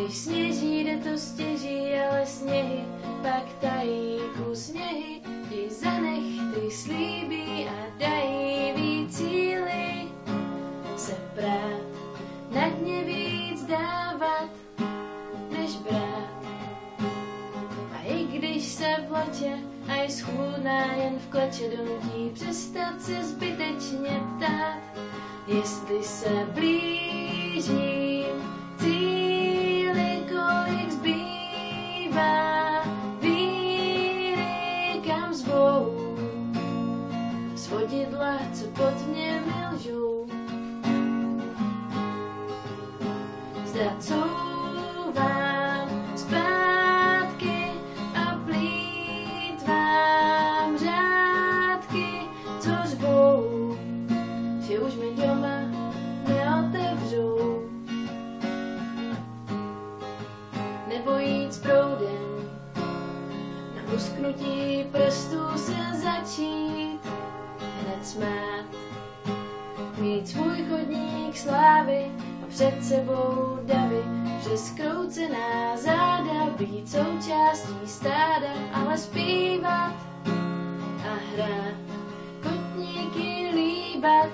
Když sněží, jde to stěží, ale sněhy pak tají v úsměhy. Ti zanechty slíbí a dají víc síly se prát, na dně víc dávat, než brát. A i když se vleče a je schůdná jen v kleče, donutí přestat se zbytečně ptát, jestli se blížím cíli, kolik zbývá víry, kam zvou svodidla, co pod mě milžou. Zda couvám zpátky a plýtvám řádky, co řvou, že už mi doma neotevřou. Nebo jít s proudem, na lusknutí prstů se začít hned smát. Mít svůj chodník slávy a před sebou davy, přes kroucená záda, být součástí stáda, ale zpívat a hrát, kotníky líbat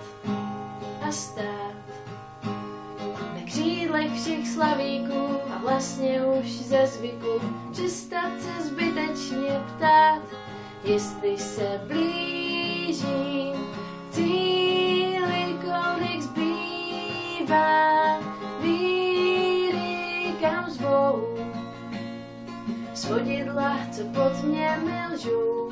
a stát na křídlech všech slavíků a vlastně už ze zvyku přestat se zbytečně ptát, jestli se blížím k cíli, kolik zbývá víry, kam zvou svodidla, co pod mě milžou.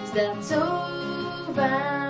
Zda couvám